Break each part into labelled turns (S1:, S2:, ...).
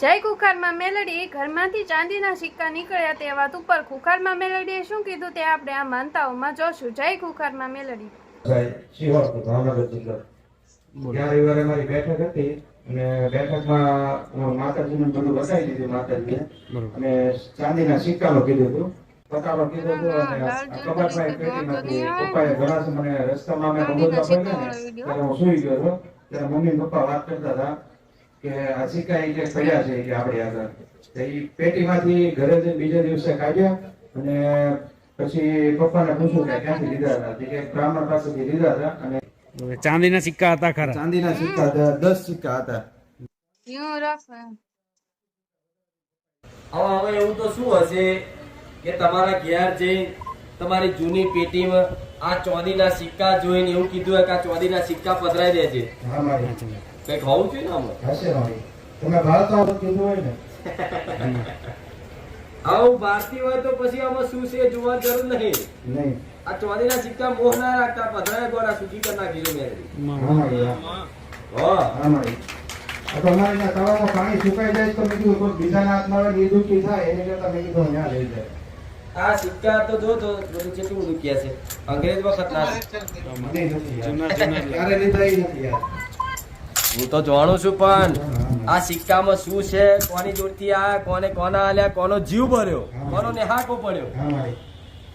S1: જય ખુખારમાં મેલડી ઘરમાંથી ચાંદીના સિક્કા નીકળ્યા તે વાત ઉપર ખુખારમાં મેલડીએ શું કીધું તે આપણે આ માનતાઓમાં જોશું. જય ખુખારમાં મેલડી.
S2: રવિવારે મારી બેઠક હતી અને બેઠકમાં માતાજીને બધું બતાવી દીધું માતાજીને અને ચાંદીના સિક્કાનો કીધું હતું, પતારો કીધું હતું અને કબાટમાં એક પેટીમાંથી પપ્પાએ ઘણા મને રસ્તામાં અમે બગોદરા પડ્યા ને ત્યારે હું સુઈ ગયો હતો. ત્યારે મમ્મી પપ્પા વાત કરતા હતા કે આ સિક્કા એ જે પડ્યા છે એ આપણે આગળ એ પેટીમાંથી ઘરે જઈને બીજા દિવસે કાઢ્યા અને પછી પપ્પાને પૂછ્યું કે ક્યાંથી લીધા હતા, કે બ્રાહ્મણ પાસેથી લીધા હતા. અને
S3: ચાંદીના સિક્કા હતા ખરા?
S2: ચાંદીના સિક્કા 10 સિક્કા હતા.
S4: હવે એવું તો શું હશે કે તમારા ઘેર જઈ તમારી જૂની પેટીમાં આ ચાંદીના સિક્કા જોઈને એવું કીધું હોય કે આ ચાંદીના સિક્કા પધરાઈ દેજે.
S2: હા મારી
S4: કઈક હોવું જોઈએ ને આમાં.
S2: હશે મારી તમે ભાવતા તો કીધું હોય ને.
S4: આવું ભારતીય હોય તો પછી આમાં શું છે જોવા જરૂર નહીં.
S2: નહીં
S4: આ ચાંદીના સિક્કા મોહ ના રાખતા, પધરાય ગોળા સૂકી કરી નાખી છે મેરી.
S2: હા મારી હા મારી આ તો અમારે ત્યાં તળાવમાં પાણી સુકાઈ જાય તો મેં કીધું કોઈ બીજાના હાથમાં આવે એ દુઃખી થાય એને કરતા મેં કીધું અહીંયા લઈ જાય.
S4: આ સિક્કા તો જો તો કેટલું બધું કહે છે અંગ્રેજ વખત ના.
S2: ક્યારે લીધા એ નથી યાર.
S4: હું તો જાણું છું પણ આ સિક્કામાં શું છે, કોની જોડથી આ કોને કોના આલ્યા, કોનો જીવ ભર્યો, કોનો નેહાકો પડ્યો,
S2: હા મારી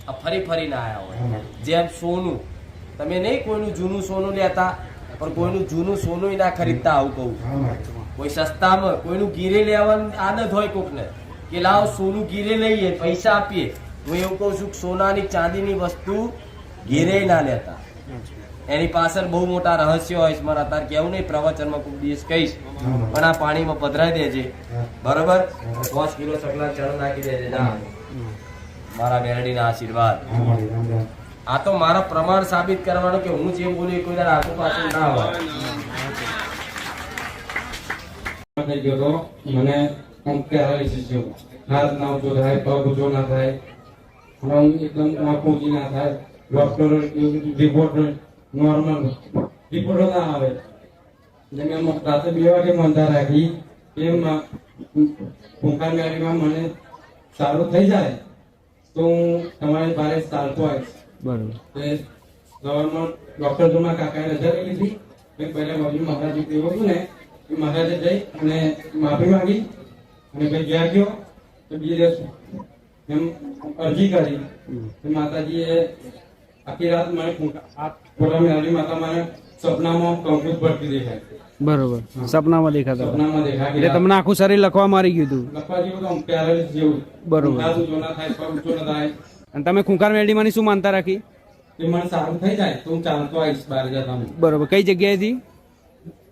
S4: આ ફરી ફરીને આયા હોય. જેમ સોનું, તમે નહીં કોઈનું જૂનું સોનું લેતા પણ કોઈનું જૂનું સોનું ના ખરીદતા. આવું કહું
S2: હા મારી
S4: કોઈ સસ્તામાં કોઈનું ગીરે લેવાની આદત હોય કોકને કે લાવ સોનું ગીરે લઈએ પૈસા આપીએ. હું એવું કહું છું કે સોનાની ચાંદીની વસ્તુ ગીરે ના લેતા. એની પાછળ બહુ મોટા રહસ્યો હોય છે. મારે અત્યારે કેવું નહીં, પ્રવચનમાં કોઈ દિવસ કહીશ. પણ આ પાણીમાં પધરાઈ દેજે, બરોબર? 5 કિલો સકલા ચણ નાખી દેજે. જા મારા મેરડીના આશીર્વાદ. આ તો મારા પ્રમાણ સાબિત કરવાનું કે હું જે બોલ્યું કોઈ દર આખું પાછું ના હોય.
S5: થઈ ગયો તો મને પેરાલિસિસ જેવું, હાથ ના ઊંચો થાય, પગ ઊંચો ના થાય, એકદમ આંખ ઊંચી ના થાય. ડોક્ટર રિપોર્ટ નોર્મલ રિપોર્ટો ના આવે. એટલે મેં રાતે 2 વાગે મંદા રાખી એમ ભૂખા મેળીમાં મને સારું થઈ જાય તો હું તમારી પાસે ચાલતો આવીશ.
S3: બરોબર.
S5: સવારમાં ડોક્ટર જોના કાકાએ રજા લઈ લીધી. મેં પહેલા બાજુ મહારાજ એવું હતું ને એ મહારાજે જઈ અને માફી માંગી અને ભાઈ ગયા ગયો તો બીજે દિવસ એમ અરજી કરી. માતાજીએ આખી રાત મને પોતા મેળવી માતા મને સપનામાં કંકુ ભરતી દેખાય.
S3: બરોબર, સપનામાં દેખાતા.
S5: સપનામાં દેખાય
S3: એટલે તમને આખું શરીર લખવા મારી ગયું હતું?
S5: લખવા જેવું તો પેરાલિસ જેવું.
S3: બરોબર.
S5: હાથ ઊંચો ના થાય, પગ ઊંચો ના થાય.
S3: અને તમે ખુંખાર મેલડીમાંની શું માનતા રાખી?
S5: એ મને સારું થઈ જાય તો હું ચાલતો આવીશ બહાર જતા.
S3: બરોબર. કઈ જગ્યાએથી?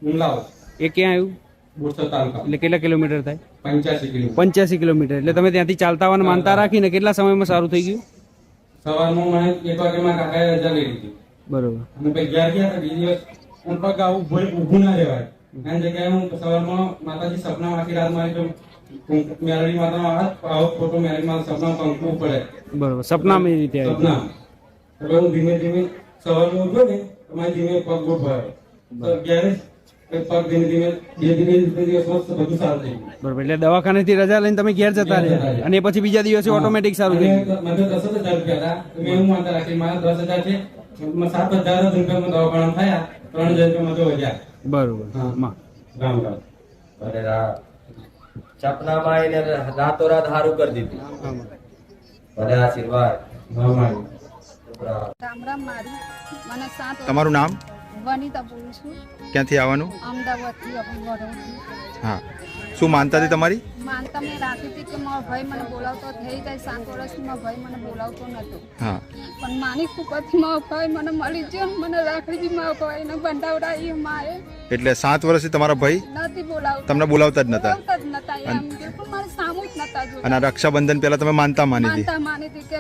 S5: હું લાવ
S3: એ ક્યાં આવ્યું?
S5: બોરસદ તાલુકા.
S3: એટલે કેટલા કિલોમીટર થાય?
S5: 85 કિલો.
S3: 85 કિલોમીટર. એટલે તમે ત્યાંથી ચાલતા આવવાની માનતા રાખીને કેટલા સમયમાં સારું થઈ ગયું?
S5: સવારમાં મને 1 વાગે મારા કાકાએ રજા લઈ લીધી.
S3: બરોબર.
S5: અને પછી ઘેર ગયા તો બીજી દિવસ હું પગ આવું ઊભું ના રહેવાય. એની જગ્યાએ હું સવારમાં માતાજી સપનામાં આખી રાત મારી તો મેરડી માતાનો હાથ આવો ફોટો મેરડી માતા સપનામાં કંકુ પડે.
S3: બરોબર. સપનામાં એ રીતે આવ્યું.
S5: સપના એટલે હું ધીમે ધીમે સવારમાં ઉઠ્યો ને તો મારી ધીમે પગ ગોઠવાયો તો ઘેરે પગ ધીમે ધીમે દિવસમાં બધું સારું થઈ ગયું.
S3: બરોબર. એટલે દવાખાનેથી રજા લઈને તમે ઘેર જતા રહ્યા અને પછી બીજા દિવસે ઓટોમેટિક સારું થઈ ગયું.
S5: મને 10,000 રૂપિયા હતા. મેં એવું માનતા રાખી મારા 10,000 છે, 7,000 રૂપિયામાં દવાખાના થયા, 3,000 રૂપિયામાં તો વધ્યા.
S3: બરોબર. હા.
S5: રામ રામ.
S4: અને સપનામાં એને રાતોરાત સારું કરી દીધું. ભલે આશીર્વાદ.
S1: રામ રામ. મારી મને 7
S6: તમારું નામ?
S1: વનિતા બોલું છું.
S6: ક્યાંથી આવવાનું?
S1: અમદાવાદથી આપણી વડોદરાથી.
S6: હા, શું માનતા હતી તમારી?
S1: માનતા મેં રાખી હતી કે મારો ભાઈ મને બોલાવતો થઈ જાય. 7 વર્ષથી મારો ભાઈ મને બોલાવતો નતો.
S6: હા,
S1: પણ માની કૃપાથી મારો ભાઈ મને મળી ગયો. મને રાખડી બી મારો ભાઈને બંધાવડાવી માએ.
S6: એટલે 7 વર્ષથી તમારા ભાઈ
S1: નથી બોલાવતો.
S6: તમને બોલાવતા જ નતા?
S1: બોલાવતા જ નતા. એમ બિલકુલ મારે સામું જ નતા જોતા.
S6: અને આ રક્ષાબંધન પહેલા તમે માનતા માની હતી?
S1: માનતા માની હતી કે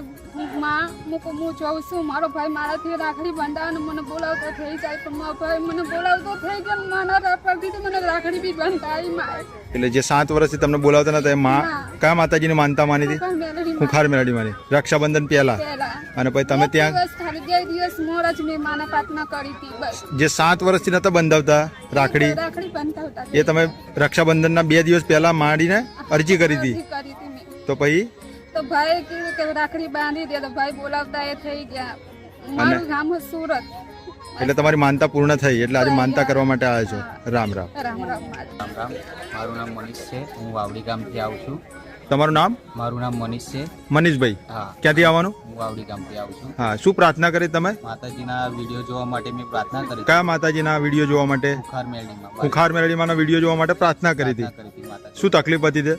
S1: માં હું જોઉં છું મારો ભાઈ મારાથી રાખડી બંધાવે અને મને બોલાવતો થઈ જાય. પણ મારો ભાઈ મને બોલાવતો થઈ ગયો. મારા પગથી મને રાખડી બી બંધાવી માએ.
S6: એટલે જે 7 વર્ષથી તમને બોલાવતા નતા એ માં કયા માતાજીને માનતા માની હતી?
S1: મેલડી
S6: ખુખાર મેલડીમાંની રક્ષાબંધન પહેલા
S1: પહેલા
S6: અને પછી તમે ત્યાં
S1: દિવસ ખાલી 2 દિવસ મોર જ મેં માના પ્રાર્થના કરી હતી બસ.
S6: જે 7 વર્ષથી નતા બંધાવતા રાખડી
S1: રાખડી બંધાવતા
S6: એ તમે રક્ષાબંધનના 2 દિવસ પહેલા માંડીને અરજી કરી હતી
S1: અરજી કરી હતી મેં.
S6: તો પછી
S1: તો ભાઈ કીધું કે રાખડી બાંધી દે તો ભાઈ બોલાવતા એ થઈ ગયા. મારું ગામ સુરત.
S6: એટલે તમારી માનતા પૂર્ણ થઈ એટલે આજે માનતા કરવા માટે આવ્યા છો. રામ રામ.
S1: રામ રામ.
S7: રામ રામ, મારું નામ મનીષ છે. હું વાવડી ગામથી આવું છું.
S6: તમારું નામ?
S7: મારું નામ મનીષ છે.
S6: મનીષભાઈ.
S7: હા,
S6: ક્યાંથી આવવાનું?
S7: હું વાવડી ગામથી આવું છું.
S6: હા, શું પ્રાર્થના કરી તમે?
S7: માતાજીના વિડીયો જોવા માટે મેં પ્રાર્થના કરી
S6: કયા માતાજીના વિડીયો જોવા માટે?
S7: ખુખાર મેળડીમાં
S6: ખુખાર મેળડીમાંનો વિડીયો જોવા માટે પ્રાર્થના કરી હતી.
S7: પ્રાર્થના કરી હતી માતાજી.
S6: શું તકલીફ હતી તે?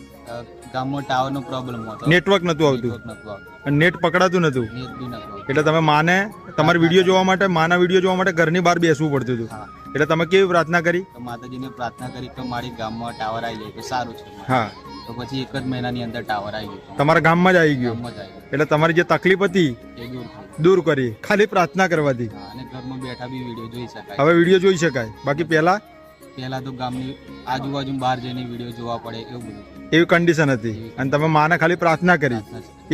S7: ગામમાં ટાવરનો પ્રોબ્લેમ હતો.
S6: નેટવર્ક નતું આવતું
S7: નેટવર્ક નહોતું આવતું.
S6: અને નેટ પકડાતું નતું
S7: નેટ બી નહોતું આવતું.
S6: એટલે તમે માને તમારા વિડીયો જોવા માટે માના વિડીયો જોવા માટે ઘરની બહાર બેસવું પડતું હતું.
S7: હા,
S6: એટલે તમે કેવી પ્રાર્થના કરી?
S7: તો માતાજીને પ્રાર્થના કરી કે મારી ગામમાં ટાવર આવી જાય તો સારું છે.
S6: હા,
S7: તો પછી એક જ મહિનાની અંદર ટાવર આવી ગયો.
S6: તમારા ગામમાં જ આવી ગયો.
S7: ગામમાં જ આવી ગયો.
S6: એટલે તમારી જે તકલીફ હતી
S7: એ દૂર થઈ.
S6: દૂર કરી ખાલી પ્રાર્થના કરવાથી.
S7: હા, અને ઘરમાં બેઠા બી વિડીયો જોઈ શકાય.
S6: હવે વિડીયો જોઈ શકાય. બાકી પહેલા
S7: પહેલા તો ગામની આજુબાજુ બહાર જઈને વિડીયો જોવા પડે એવું બધું.
S6: એવી કન્ડિશન હતી અને તમે માને ખાલી પ્રાર્થના કરી.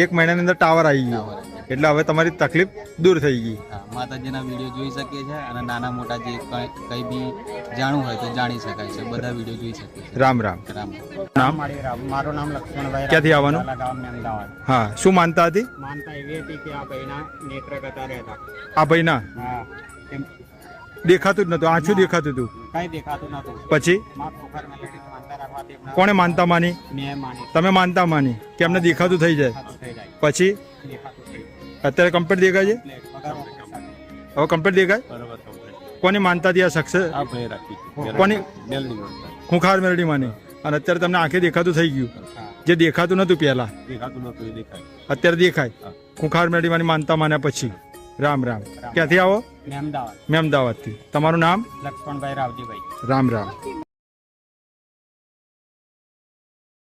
S6: એક મહિનાની અંદર ટાવર આવી ગયો એટલે હવે તમારી તકલીફ દૂર થઈ ગઈ.
S7: હા, માતાજીના વિડીયો જોઈ શકીએ છીએ અને નાના મોટા જે કંઈ બી જાણવું હોય તો જાણી શકાય છે. બધા વિડીયો જોઈ શકીએ છીએ.
S6: રામ રામ.
S7: રામ
S6: નામ?
S8: મારું નામ લક્ષ્મણભાઈ
S6: ક્યાંથી આવવાનું?
S8: રામવાલા ગામ અમદાવાદ.
S6: હા, શું માનતા હતી
S8: માનતા એવી હતી કે આ ભાઈના નેત્ર ગતા રહેતા.
S6: આ ભાઈના?
S8: હા, એમ
S6: દેખાતું જ નતું, આછું દેખાતું હતું.
S8: કઈ દેખાતું નતું.
S6: પછી
S8: માં ખોખર મેલડીની માનતા રાખવાથી એમના
S6: કોણે માનતા માની?
S8: મેં માની
S6: તમે માનતા માની કે એમને દેખાતું થઈ જાય.
S8: સાચું થઈ જાય.
S6: પછી
S8: દેખાતું થઈ
S6: અત્યારે કમ્પ્લીટ દેખાય છે?
S8: પ્લેટ વગર વગર સાથે.
S6: હવે કમ્પ્લીટ દેખાય?
S8: બરોબર complete.
S6: કોની માનતાથી આ સક્સેસ?
S8: આ ભાઈ રાખી
S6: કોની?
S8: મેલડી માનતા.
S6: ખુખાર મેલડી માની. અને અત્યારે તમને આંખે દેખાતું થઈ ગયું.
S8: હા,
S6: જે દેખાતું નતું પહેલા
S8: દેખાતું નતું એ દેખાય.
S6: અત્યારે દેખાય. ખુખાર મેલડી માની માનતા માન્યા પછી. રામ રામ. ક્યાંથી આવો?
S8: મેં અમદાવાદ.
S6: મેં અમદાવાદથી. તમારું નામ?
S8: લક્ષ્મણભાઈ રાવજીભાઈ.
S6: રામ રામ.